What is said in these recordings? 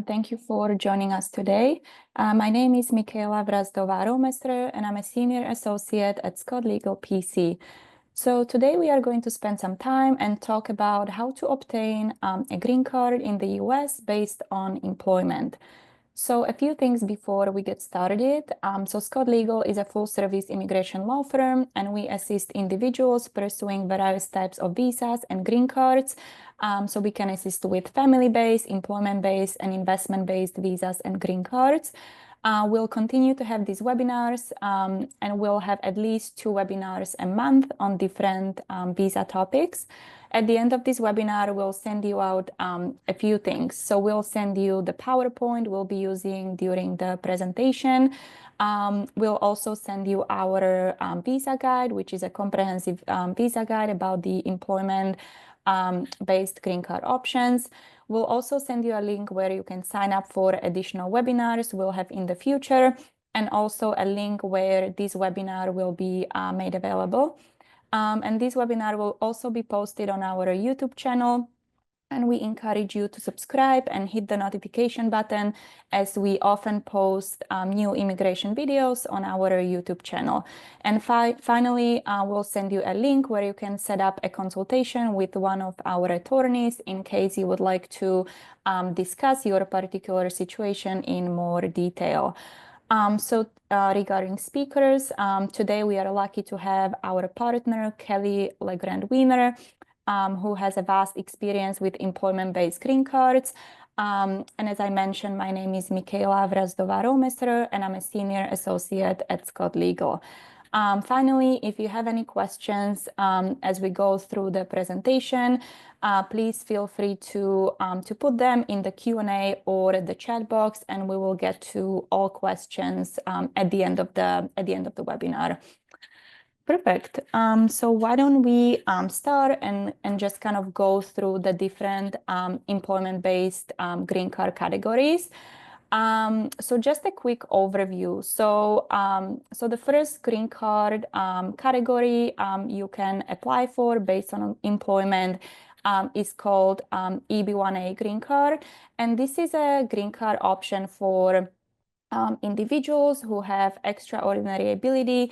Thank you for joining us today. My name is Michaela Romesser, and I'm a senior associate at Scott Legal PC. So today we are going to spend some time and talk about how to obtain a green card in the US based on employment. So a few things before we get started. So Scott Legal is a full-service immigration law firm, and we assist individuals pursuing various types of visas and green cards. So we can assist with family-based, employment-based, and investment-based visas and green cards. We'll continue to have these webinars, and we'll have at least 2 webinars a month on different visa topics. At the end of this webinar, we'll send you out a few things. So we'll send you the PowerPoint we'll be using during the presentation. We'll also send you our visa guide, which is a comprehensive visa guide about the employment-based green card options. We'll also send you a link where you can sign up for additional webinars we'll have in the future, and also a link where this webinar will be made available. And this webinar will also be posted on our YouTube channel, and we encourage you to subscribe and hit the notification button, as we often post new immigration videos on our YouTube channel. And finally, we'll send you a link where you can set up a consultation with one of our attorneys in case you would like to discuss your particular situation in more detail. Regarding speakers, today we are lucky to have our partner, LeGrand Weiner, who has a vast experience with employment-based green cards. And as I mentioned, my name is Michaela Romesser, and I'm a senior associate at Scott Legal. Finally, if you have any questions as we go through the presentation, please feel free to put them in the Q&A or the chat box, and we will get to all questions at the end of the webinar. Perfect. So why don't we start and just kind of go through the different employment-based green card categories. So just a quick overview. So the first green card category you can apply for based on employment is called EB-1A green card. And this is a green card option for individuals who have extraordinary ability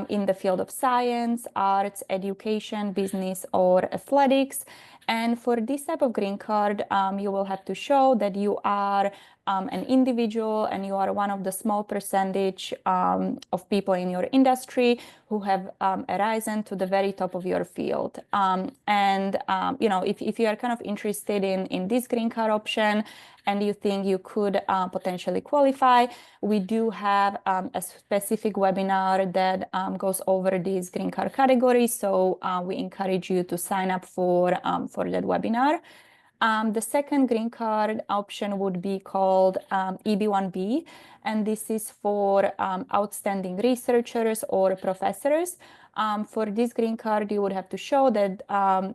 in the field of science, arts, education, business, or athletics. And for this type of green card, you will have to show that you are an individual and you are one of the small percentage of people in your industry who have arisen to the very top of your field. You know, if you are kind of interested in this green card option and you think you could potentially qualify, we do have a specific webinar that goes over these green card categories. So we encourage you to sign up for that webinar. The second green card option would be called EB-1B, and this is for outstanding researchers or professors. For this green card, you would have to show that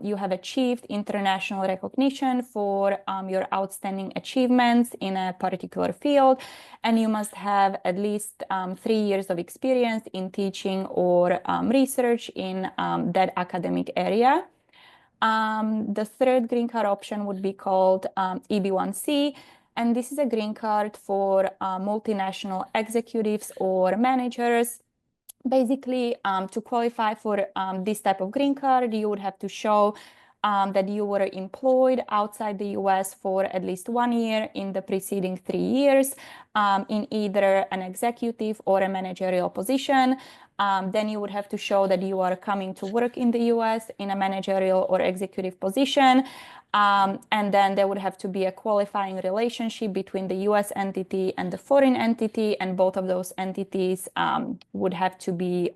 you have achieved international recognition for your outstanding achievements in a particular field, and you must have at least 3 years of experience in teaching or research in that academic area. The third green card option would be called EB-1C, and this is a green card for multinational executives or managers. Basically, to qualify for this type of green card, you would have to show that you were employed outside the US for at least 1 year in the preceding 3 years in either an executive or a managerial position. Then you would have to show that you are coming to work in the US in a managerial or executive position. And then there would have to be a qualifying relationship between the US entity and the foreign entity, and both of those entities would have to be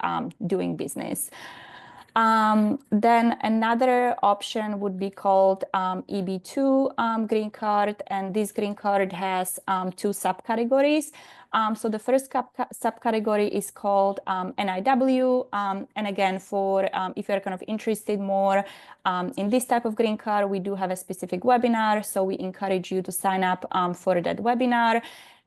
doing business. Then another option would be called EB-2 green card, and this green card has 2 subcategories. So the first subcategory is called NIW, and again, for if you're kind of interested more in this type of green card, we do have a specific webinar, so we encourage you to sign up for that webinar.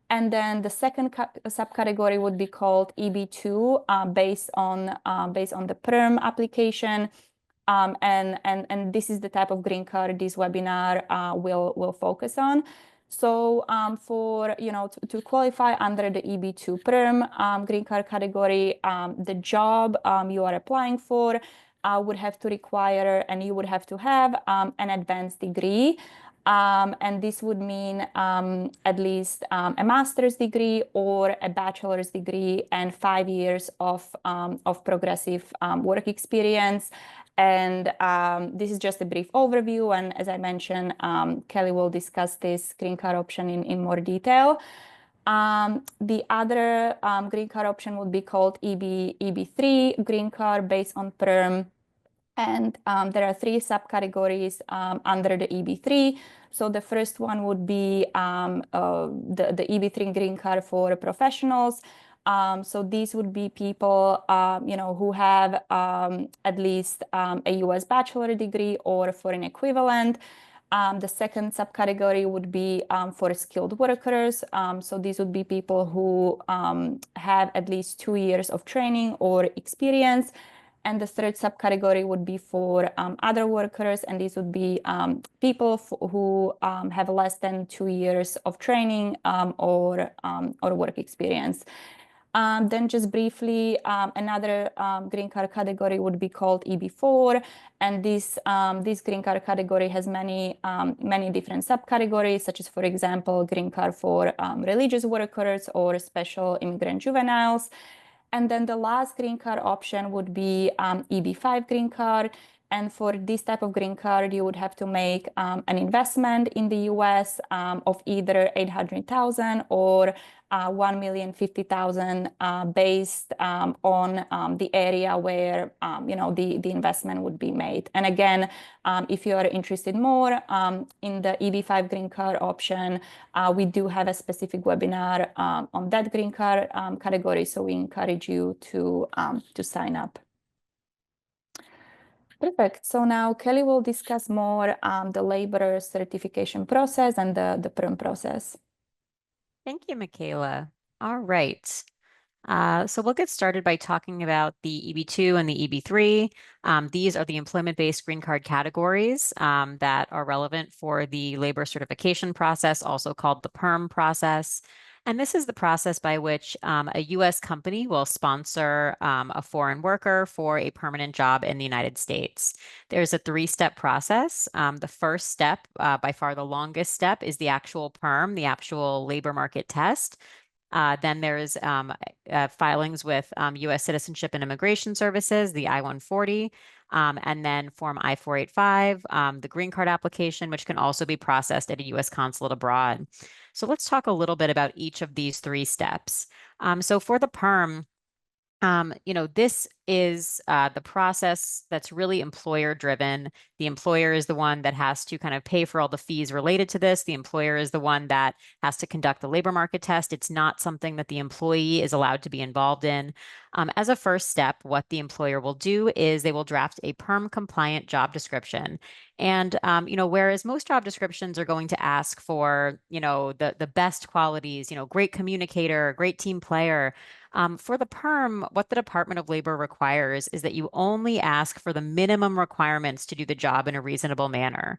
And then the second subcategory would be called EB-2, based on the PERM application. And this is the type of green card this webinar will focus on. So to qualify under the EB-2 PERM green card category, the job you are applying for would have to require, and you would have to have an advanced degree. And this would mean at least a master's degree or a bachelor's degree and 5 years of progressive work experience. And this is just a brief overview. And as I mentioned, Kelly will discuss this green card option in more detail. The other green card option would be called EB-3 green card based on PERM. And there are 3 subcategories under the EB-3. So the first one would be the EB-3 green card for professionals. So these would be people, who have at least a US bachelor degree or foreign equivalent. The second subcategory would be for skilled workers. So these would be people who have at least 2 years of training or experience. And the third subcategory would be for other workers, and these would be people who have less than 2 years of training or work experience. Then just briefly, another green card category would be called EB-4, and this green card category has many different subcategories, such as, for example, green card for religious workers or special immigrant juveniles. And then the last green card option would be EB-5 green card. And for this type of green card, you would have to make an investment in the US of either $800,000 or $1,050,000 based on the area where the investment would be made. And again, if you are interested more in the EB-5 green card option, we do have a specific webinar on that green card category, so we encourage you to sign up. Perfect. So now Kelly will discuss more the labor certification process and the PERM process. Thank you, Michaela. All right. So we'll get started by talking about the EB-2 and the EB-3. These are the employment-based green card categories that are relevant for the labor certification process, also called the PERM process. And this is the process by which a U.S. company will sponsor a foreign worker for a permanent job in the United States. There's a 3-step process. The first step, by far the longest step, is the actual PERM, the actual labor market test. Then there's filings with U.S. Citizenship and Immigration Services, the I-140, and then Form I-485, the green card application, which can also be processed at a U.S. consulate abroad. So let's talk a little bit about each of these 3 steps. So for the PERM, this is the process that's really employer driven. The employer is the one that has to kind of pay for all the fees related to this. The employer is the one that has to conduct the labor market test. It's not something that the employee is allowed to be involved in. As a first step, what the employer will do is they will draft a PERM compliant job description. And, whereas most job descriptions are going to ask for, the best qualities, great communicator, great team player, for the PERM, what the Department of Labor requires is that you only ask for the minimum requirements to do the job in a reasonable manner.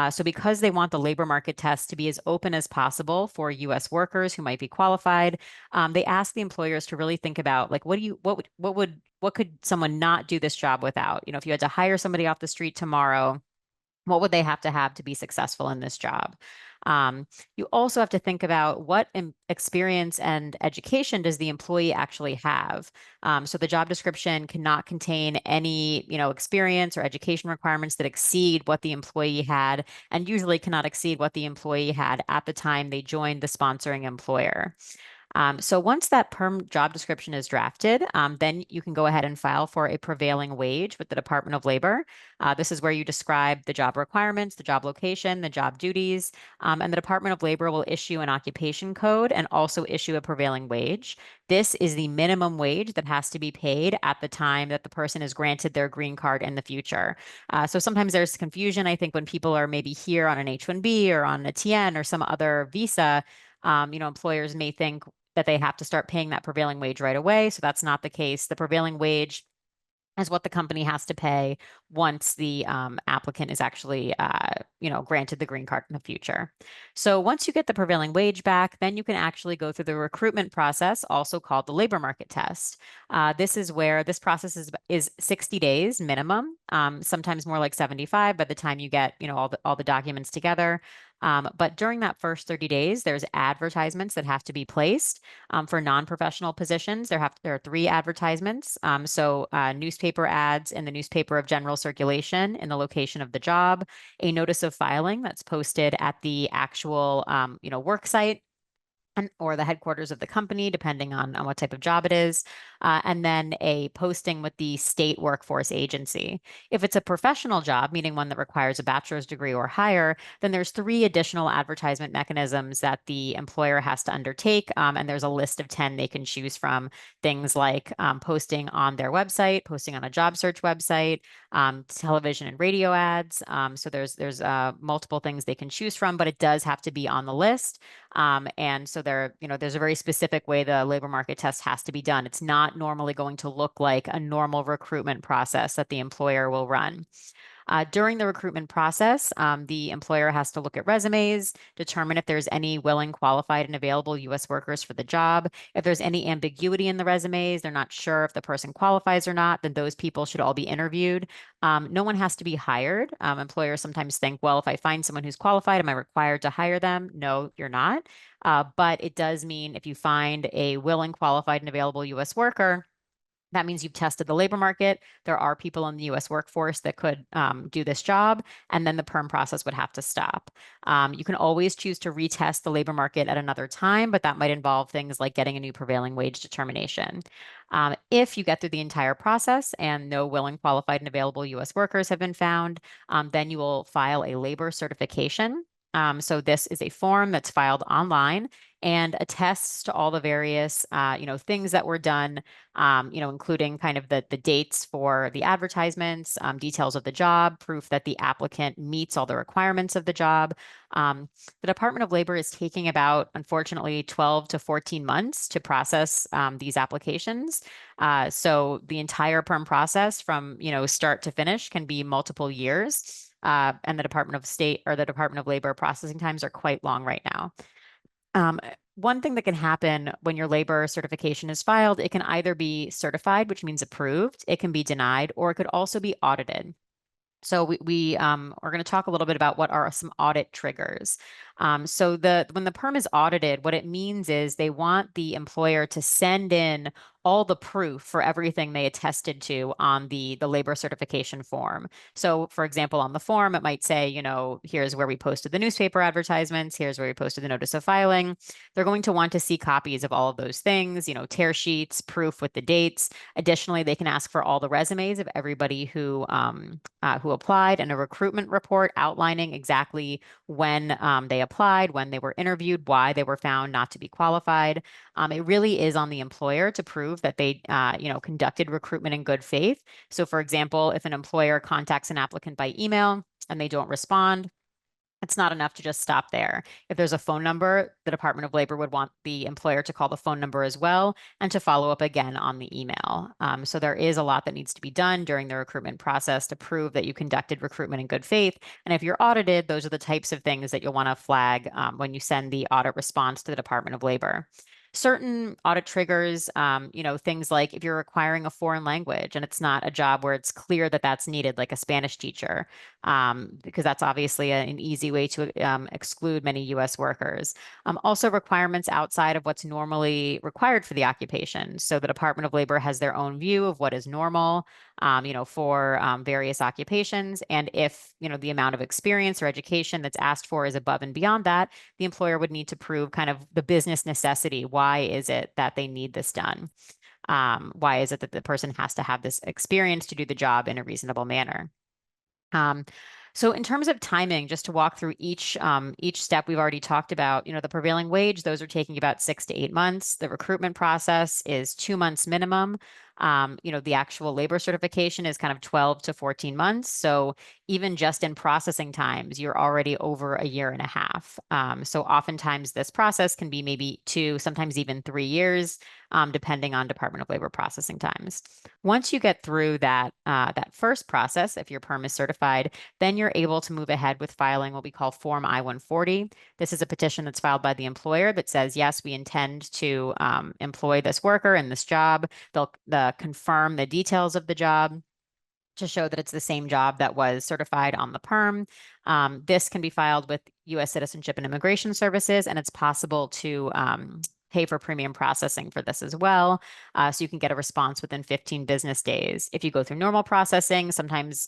So because they want the labor market test to be as open as possible for U.S. workers who might be qualified, they ask the employers to really think about, like, what could someone not do this job without? If you had to hire somebody off the street tomorrow, what would they have to be successful in this job? You also have to think about what experience and education does the employee actually have. So the job description cannot contain any, experience or education requirements that exceed what the employee had, and usually cannot exceed what the employee had at the time they joined the sponsoring employer. So once that PERM job description is drafted, then you can go ahead and file for a prevailing wage with the Department of Labor. This is where you describe the job requirements, the job location, the job duties, and the Department of Labor will issue an occupation code and also issue a prevailing wage. This is the minimum wage that has to be paid at the time that the person is granted their green card in the future. So sometimes there's confusion, I think, when people are maybe here on an H-1B or on a TN or some other visa. Employers may think that they have to start paying that prevailing wage right away. So that's not the case. The prevailing wage as what the company has to pay once the applicant is actually, granted the green card in the future. So once you get the prevailing wage back, then you can actually go through the recruitment process, also called the labor market test. This is where this process is 60 days minimum, sometimes more like 75 by the time you get, all the documents together. But during that first 30 days, there's advertisements that have to be placed. For non-professional positions, there are 3 advertisements. Newspaper ads in the newspaper of general circulation in the location of the job, a notice of filing that's posted at the actual, work site, or the headquarters of the company, depending on what type of job it is, and then a posting with the state workforce agency. If it's a professional job, meaning one that requires a bachelor's degree or higher, then there's 3 additional advertisement mechanisms that the employer has to undertake, and there's a list of 10 they can choose from. Things like posting on their website, posting on a job search website, television and radio ads. So there's multiple things they can choose from, but it does have to be on the list. And so there's a very specific way the labor market test has to be done. It's not normally going to look like a normal recruitment process that the employer will run. During the recruitment process, the employer has to look at resumes, determine if there's any willing, qualified, and available U.S. workers for the job. If there's any ambiguity in the resumes, they're not sure if the person qualifies or not, then those people should all be interviewed. No one has to be hired. Employers sometimes think, well, if I find someone who's qualified, am I required to hire them? No, you're not. But it does mean if you find a willing, qualified, and available U.S. worker, that means you've tested the labor market. There are people in the US workforce that could do this job, and then the PERM process would have to stop. You can always choose to retest the labor market at another time, but that might involve things like getting a new prevailing wage determination. If you get through the entire process and no willing, qualified, and available US workers have been found, then you will file a labor certification. So this is a form that's filed online and attests to all the various, things that were done, including kind of the dates for the advertisements, details of the job, proof that the applicant meets all the requirements of the job. The Department of Labor is taking about, unfortunately, 12 to 14 months to process these applications. So the entire PERM process from, start to finish can be multiple years. And the Department of State or the Department of Labor processing times are quite long right now. One thing that can happen when your labor certification is filed, it can either be certified, which means approved, it can be denied, or it could also be audited. So we are going to talk a little bit about what are some audit triggers. So when the PERM is audited, what it means is they want the employer to send in all the proof for everything they attested to on the labor certification form. So for example, on the form, it might say, here's where we posted the newspaper advertisements, here's where we posted the notice of filing. They're going to want to see copies of all of those things, tear sheets, proof with the dates. Additionally, they can ask for all the resumes of everybody who applied, and a recruitment report outlining exactly when they applied, when they were interviewed, why they were found not to be qualified. It really is on the employer to prove that they, conducted recruitment in good faith. So for example, if an employer contacts an applicant by email and they don't respond, it's not enough to just stop there. If there's a phone number, the Department of Labor would want the employer to call the phone number as well and to follow up again on the email. So there is a lot that needs to be done during the recruitment process to prove that you conducted recruitment in good faith. And if you're audited, those are the types of things that you'll want to flag when you send the audit response to the Department of Labor. Certain audit triggers, things like if you're requiring a foreign language and it's not a job where it's clear that that's needed, like a Spanish teacher, because that's obviously an easy way to exclude many U.S. workers. Also requirements outside of what's normally required for the occupation. So the Department of Labor has their own view of what is normal, for various occupations. And if, the amount of experience or education that's asked for is above and beyond that, the employer would need to prove kind of the business necessity. Why is it that they need this done? Why is it that the person has to have this experience to do the job in a reasonable manner? So in terms of timing, just to walk through each step we've already talked about, the prevailing wage, those are taking about 6 to 8 months. The recruitment process is 2 months minimum. The actual labor certification is kind of 12 to 14 months. So even just in processing times, you're already over a year and a half. So oftentimes this process can be maybe 2, sometimes even 3 years, depending on Department of Labor processing times. Once you get through that first process, if your PERM is certified, then you're able to move ahead with filing what we call Form I-140. This is a petition that's filed by the employer that says, yes, we intend to employ this worker in this job. They'll confirm the details of the job to show that it's the same job that was certified on the PERM. This can be filed with U.S. Citizenship and Immigration Services, and it's possible to pay for premium processing for this as well. So you can get a response within 15 business days. If you go through normal processing, sometimes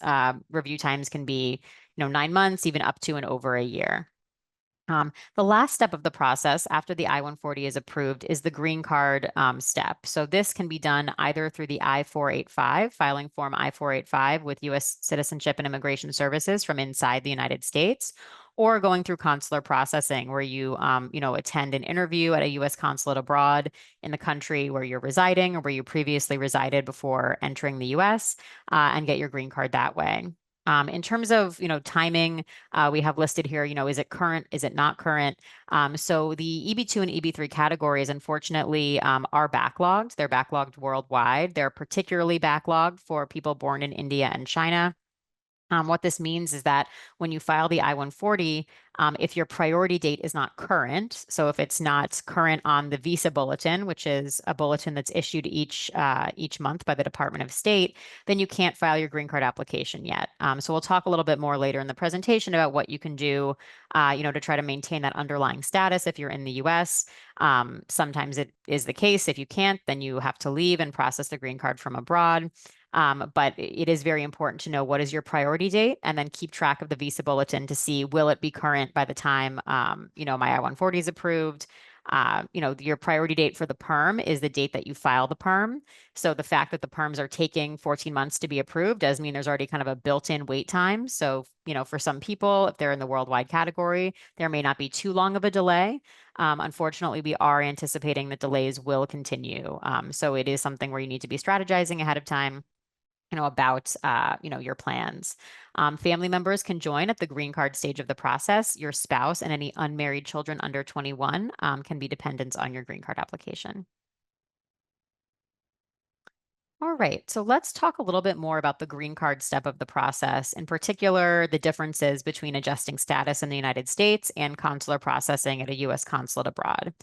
review times can be 9 months, even up to and over a year. The last step of the process after the I-140 is approved is the green card step. So this can be done either through the I-485, filing form I-485 with U.S. Citizenship and Immigration Services from inside the United States, or going through consular processing where you, attend an interview at a U.S. consulate abroad in the country where you're residing or where you previously resided before entering the U.S. And get your green card that way. In terms of, timing, we have listed here, is it current? Is it not current? So the EB-2 and EB-3 categories, unfortunately, are backlogged. They're backlogged worldwide. They're particularly backlogged for people born in India and China. What this means is that when you file the I-140, if your priority date is not current, so if it's not current on the visa bulletin, which is a bulletin that's issued each month by the Department of State, then you can't file your green card application yet. So we'll talk a little bit more later in the presentation about what you can do, to try to maintain that underlying status if you're in the U.S. Sometimes it is the case. If you can't, then you have to leave and process the green card from abroad. But it is very important to know what is your priority date and then keep track of the visa bulletin to see will it be current by the time my I-140 is approved. Your priority date for the PERM is the date that you file the PERM. So the fact that the PERMs are taking 14 months to be approved does mean there's already kind of a built-in wait time. So, for some people, if they're in the worldwide category, there may not be too long of a delay. Unfortunately, we are anticipating that delays will continue. So it is something where you need to be strategizing ahead of time about, your plans. Family members can join at the green card stage of the process. Your spouse and any unmarried children under 21 can be dependents on your green card application. All right, so let's talk a little bit more about the green card step of the process, in particular, the differences between adjusting status in the United States and consular processing at a U.S. consulate abroad.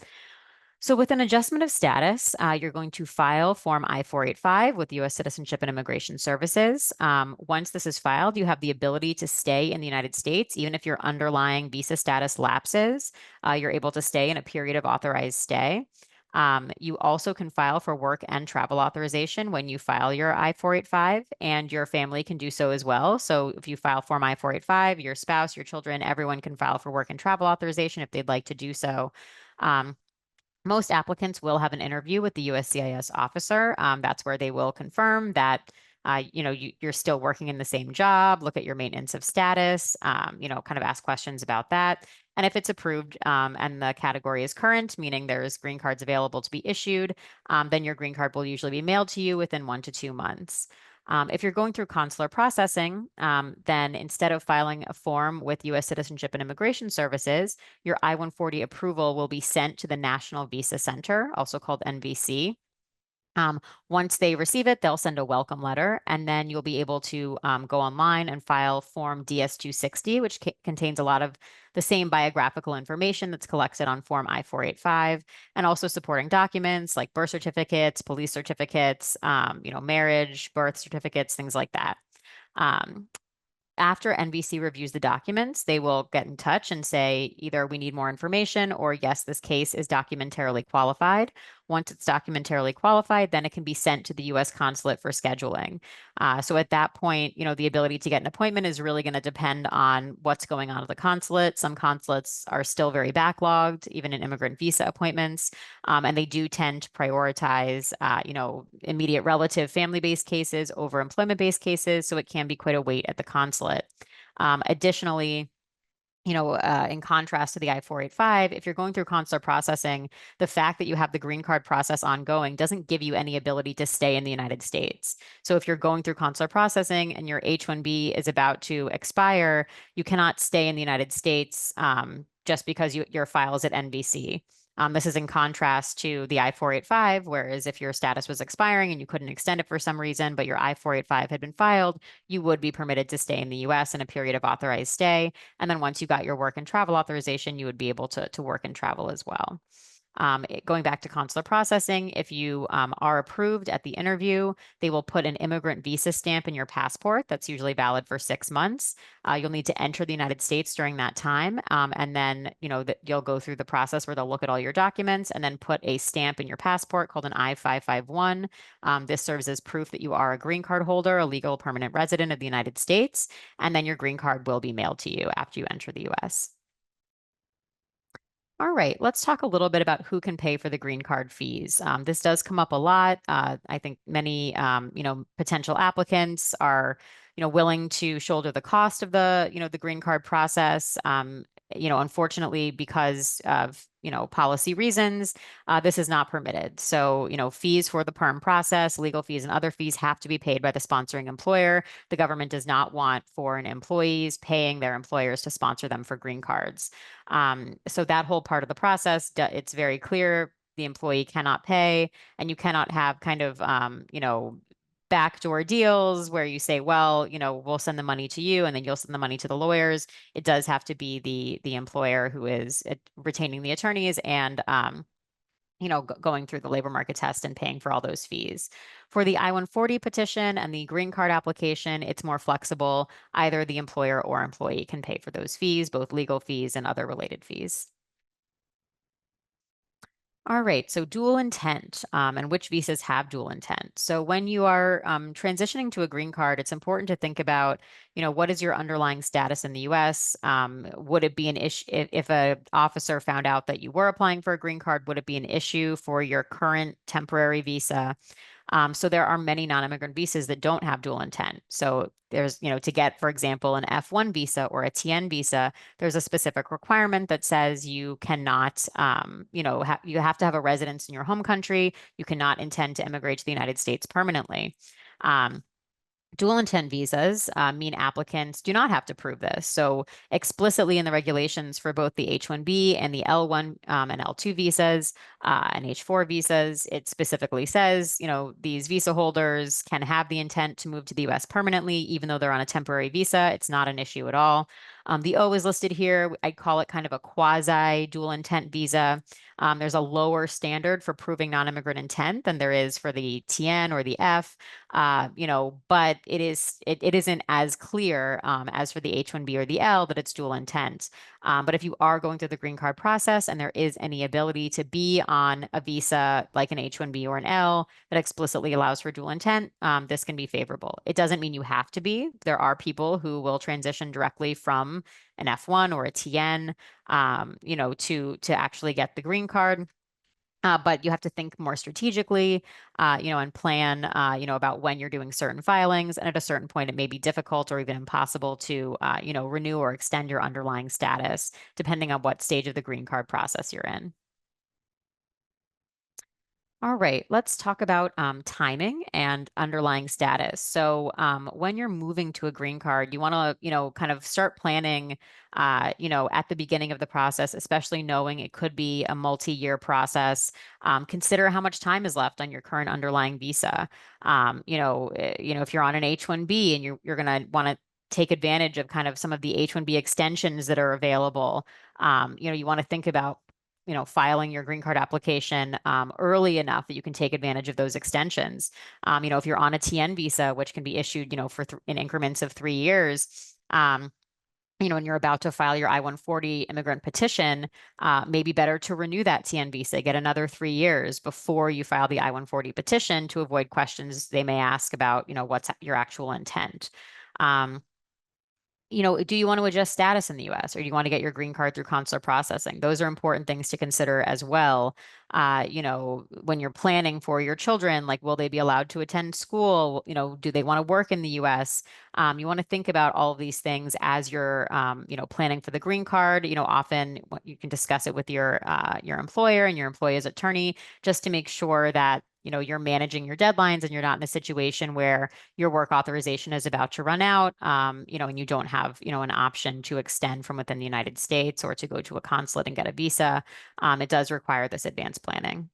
So with an adjustment of status, you're going to file Form I-485 with U.S. Citizenship and Immigration Services. Once this is filed, you have the ability to stay in the United States, even if your underlying visa status lapses. You're able to stay in a period of authorized stay. You also can file for work and travel authorization when you file your I-485, and your family can do so as well. So if you file Form I-485, your spouse, your children, everyone can file for work and travel authorization if they'd like to do so. Most applicants will have an interview with the USCIS officer. That's where they will confirm that you're still working in the same job, look at your maintenance of status, kind of ask questions about that. And if it's approved and the category is current, meaning there's green cards available to be issued, then your green card will usually be mailed to you within 1 to 2 months. If you're going through consular processing, then instead of filing a form with U.S. Citizenship and Immigration Services, your I-140 approval will be sent to the National Visa Center, also called NVC. Once they receive it, they'll send a welcome letter, and then you'll be able to go online and file Form DS-260, which contains a lot of the same biographical information that's collected on Form I-485, and also supporting documents like birth certificates, police certificates, marriage, birth certificates, things like that. After NVC reviews the documents, they will get in touch and say either we need more information or yes, this case is documentarily qualified. Once it's documentarily qualified, then it can be sent to the U.S. consulate for scheduling. So at that point, the ability to get an appointment is really going to depend on what's going on at the consulate. Some consulates are still very backlogged, even in immigrant visa appointments, and they do tend to prioritize, immediate relative family-based cases over employment-based cases. So it can be quite a wait at the consulate. Additionally, in contrast to the I-485, if you're going through consular processing, the fact that you have the green card process ongoing doesn't give you any ability to stay in the United States. So if you're going through consular processing and your H-1B is about to expire, you cannot stay in the United States just because your file is at NVC. This is in contrast to the I-485, whereas if your status was expiring and you couldn't extend it for some reason, but your I-485 had been filed, you would be permitted to stay in the US in a period of authorized stay. And then once you got your work and travel authorization, you would be able to work and travel as well. Going back to consular processing, if you are approved at the interview, they will put an immigrant visa stamp in your passport. That's usually valid for 6 months. You'll need to enter the United States during that time. And then, you'll go through the process where they'll look at all your documents and then put a stamp in your passport called an I-551. This serves as proof that you are a green card holder, a legal permanent resident of the United States. And then your green card will be mailed to you after you enter the US. All right, let's talk a little bit about who can pay for the green card fees. This does come up a lot. I think many, potential applicants are, willing to shoulder the cost of the green card process. Unfortunately, because of, policy reasons, this is not permitted. So, fees for the PERM process, legal fees and other fees have to be paid by the sponsoring employer. The government does not want foreign employees paying their employers to sponsor them for green cards. So that whole part of the process, it's very clear the employee cannot pay, and you cannot have kind of, backdoor deals where you say, well, we'll send the money to you and then you'll send the money to the lawyers. It does have to be the employer who is retaining the attorneys and going through the labor market test and paying for all those fees. For the I-140 petition and the green card application, it's more flexible. Either the employer or employee can pay for those fees, both legal fees and other related fees. All right, so dual intent and which visas have dual intent. So when you are transitioning to a green card, it's important to think about, what is your underlying status in the U.S.? Would it be an issue if an officer found out that you were applying for a green card? Would it be an issue for your current temporary visa? So there are many non-immigrant visas that don't have dual intent. So there's, to get, for example, an F1 visa or a TN visa, there's a specific requirement that says you cannot, you have to have a residence in your home country. You cannot intend to immigrate to the United States permanently. Dual intent visas mean applicants do not have to prove this. So explicitly in the regulations for both the H-1B and the L-1 and L-2 visas and H-4 visas, it specifically says, these visa holders can have the intent to move to the U.S. permanently, even though they're on a temporary visa. It's not an issue at all. The O is listed here. I'd call it kind of a quasi dual intent visa. There's a lower standard for proving non-immigrant intent than there is for the TN or the F, but it isn't as clear as for the H-1B or the L that it's dual intent. But if you are going through the green card process and there is any ability to be on a visa like an H-1B or an L that explicitly allows for dual intent, this can be favorable. It doesn't mean you have to be. There are people who will transition directly from an F1 or a TN, to actually get the green card. But you have to think more strategically, and plan, about when you're doing certain filings. And at a certain point, it may be difficult or even impossible to, renew or extend your underlying status, depending on what stage of the green card process you're in. All right, let's talk about timing and underlying status. So when you're moving to a green card, you want to, kind of start planning, at the beginning of the process, especially knowing it could be a multi-year process. Consider how much time is left on your current underlying visa. If you're on an H-1B and you're going to want to take advantage of kind of some of the H-1B extensions that are available, you want to think about filing your green card application early enough that you can take advantage of those extensions. If you're on a TN visa, which can be issued, for in increments of 3 years, and you're about to file your I-140 immigrant petition, maybe better to renew that TN visa, get another 3 years before you file the I-140 petition to avoid questions they may ask about, what's your actual intent. do you want to adjust status in the US or do you want to get your green card through consular processing? Those are important things to consider as well. When you're planning for your children, like, will they be allowed to attend school? Do they want to work in the US? You want to think about all of these things as you're, planning for the green card. Often you can discuss it with your employer and your employer's attorney just to make sure that, you're managing your deadlines and you're not in a situation where your work authorization is about to run out, and you don't have, an option to extend from within the United States or to go to a consulate and get a visa. It does require this advanced planning.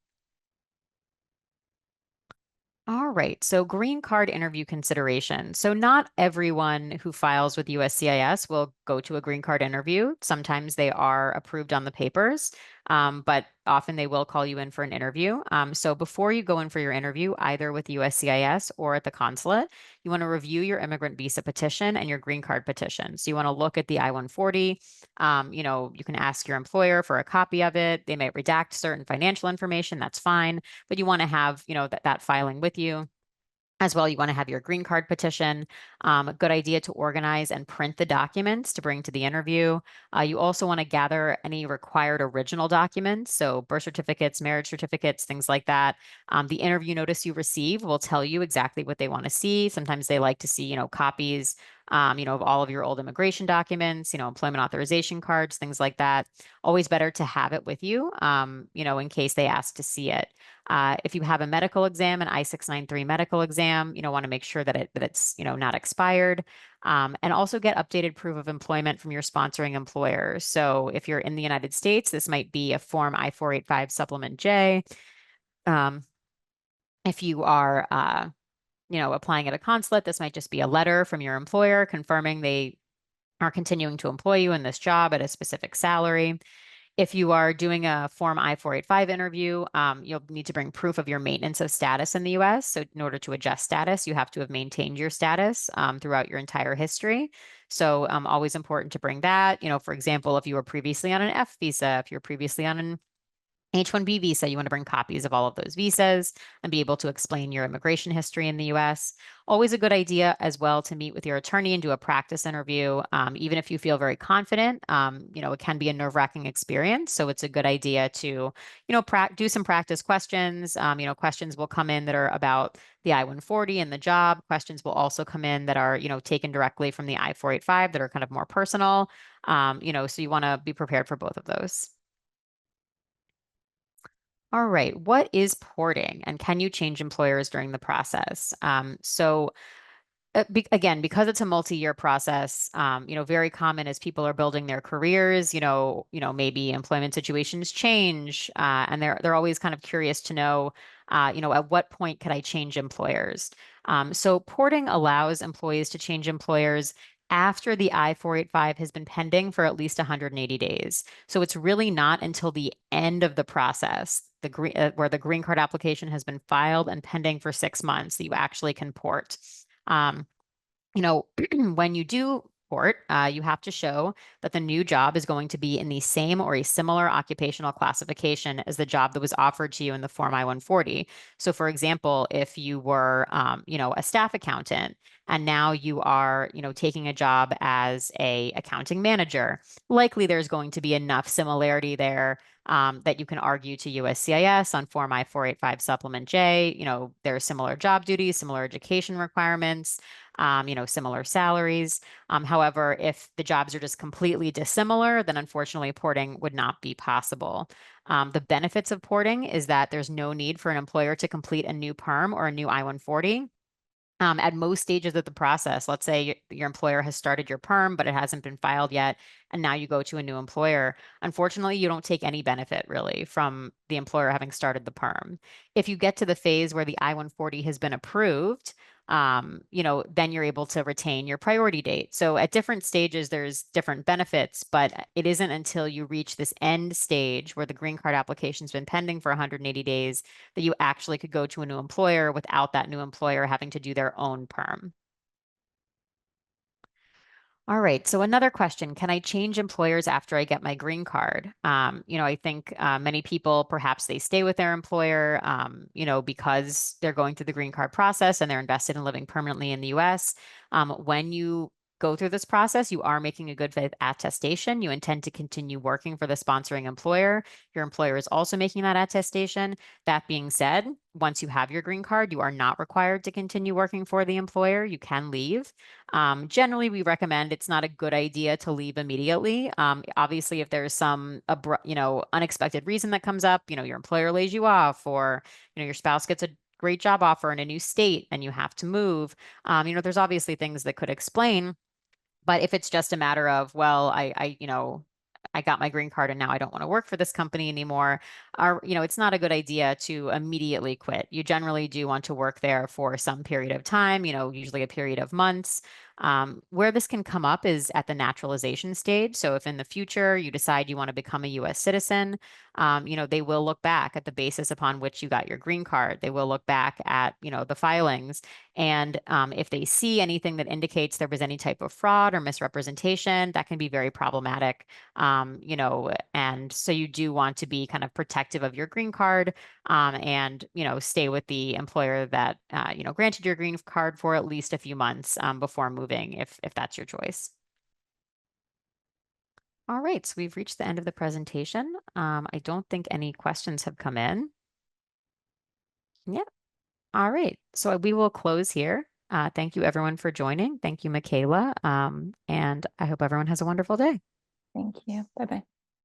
All right, so green card interview consideration. So not everyone who files with USCIS will go to a green card interview. Sometimes they are approved on the papers, but often they will call you in for an interview. So before you go in for your interview, either with USCIS or at the consulate, you want to review your immigrant visa petition and your green card petition. So you want to look at the I-140. You can ask your employer for a copy of it. They might redact certain financial information. That's fine, but you want to have, that filing with you. As well, you want to have your green card petition. A good idea to organize and print the documents to bring to the interview. You also want to gather any required original documents, so birth certificates, marriage certificates, things like that. The interview notice you receive will tell you exactly what they want to see. Sometimes they like to see, copies, of all of your old immigration documents, employment authorization cards, things like that. Always better to have it with you, in case they ask to see it. If you have a medical exam, an I-693 medical exam, want to make sure that it's not expired, and also get updated proof of employment from your sponsoring employer. So if you're in the United States, this might be a Form I-485 Supplement J. If you are, applying at a consulate, this might just be a letter from your employer confirming they are continuing to employ you in this job at a specific salary. If you are doing a Form I-485 interview, you'll need to bring proof of your maintenance of status in the US. So in order to adjust status, you have to have maintained your status throughout your entire history. So always important to bring that. For example, if you were previously on an F visa, if you're previously on an H-1B visa, you want to bring copies of all of those visas and be able to explain your immigration history in the US. Always a good idea as well to meet with your attorney and do a practice interview. Even if you feel very confident, it can be a nerve-wracking experience. So it's a good idea to, do some practice questions. Questions will come in that are about the I-140 and the job. Questions will also come in that are, taken directly from the I-485 that are kind of more personal. So you want to be prepared for both of those. All right, what is porting and can you change employers during the process? Again, because it's a multi-year process, very common as people are building their careers, maybe employment situations change, and they're always kind of curious to know, at what point could I change employers? So porting allows employees to change employers after the I-485 has been pending for at least 180 days. So it's really not until the end of the process, where the green card application has been filed and pending for 6 months, that you actually can port. Um, when you do port, you have to show that the new job is going to be in the same or a similar occupational classification as the job that was offered to you in the Form I-140. So, for example, if you were, a staff accountant and now you are, taking a job as a accounting manager, likely there's going to be enough similarity there that you can argue to USCIS on Form I-485 Supplement J. There are similar job duties, similar education requirements, similar salaries. However, if the jobs are just completely dissimilar, then unfortunately porting would not be possible. The benefits of porting is that there's no need for an employer to complete a new PERM or a new I-140. At most stages of the process, let's say your employer has started your PERM, but it hasn't been filed yet, and now you go to a new employer. Unfortunately, you don't take any benefit really from the employer having started the PERM. If you get to the phase where the I-140 has been approved, then you're able to retain your priority date. So at different stages, there's different benefits, but it isn't until you reach this end stage where the green card application's been pending for 180 days that you actually could go to a new employer without that new employer having to do their own PERM. All right. So another question, can I change employers after I get my green card? I think many people, perhaps they stay with their employer, because they're going through the green card process and they're invested in living permanently in the US. When you go through this process, you are making a good faith attestation. You intend to continue working for the sponsoring employer. Your employer is also making that attestation. That being said, once you have your green card, you are not required to continue working for the employer. You can leave. Generally, we recommend it's not a good idea to leave immediately. Obviously, if there's some unexpected reason that comes up, your employer lays you off, or your spouse gets a great job offer in a new state and you have to move. There's obviously things that could explain. But if it's just a matter of, well, I got my green card and now I don't want to work for this company anymore, it's not a good idea to immediately quit. You generally do want to work there for some period of time, usually a period of months. Where this can come up is at the naturalization stage. So if in the future you decide you want to become a U.S. citizen, they will look back at the basis upon which you got your green card. They will look back at, the filings. And if they see anything that indicates there was any type of fraud or misrepresentation, that can be very problematic. And so you do want to be kind of protective of your green card, and, stay with the employer that, granted your green card for at least a few months before moving, if that's your choice. All right, so we've reached the end of the presentation. I don't think any questions have come in. Yeah. All right, so we will close here. Thank you everyone for joining. Thank you, Michaela. And I hope everyone has a wonderful day. Thank you. Bye-bye.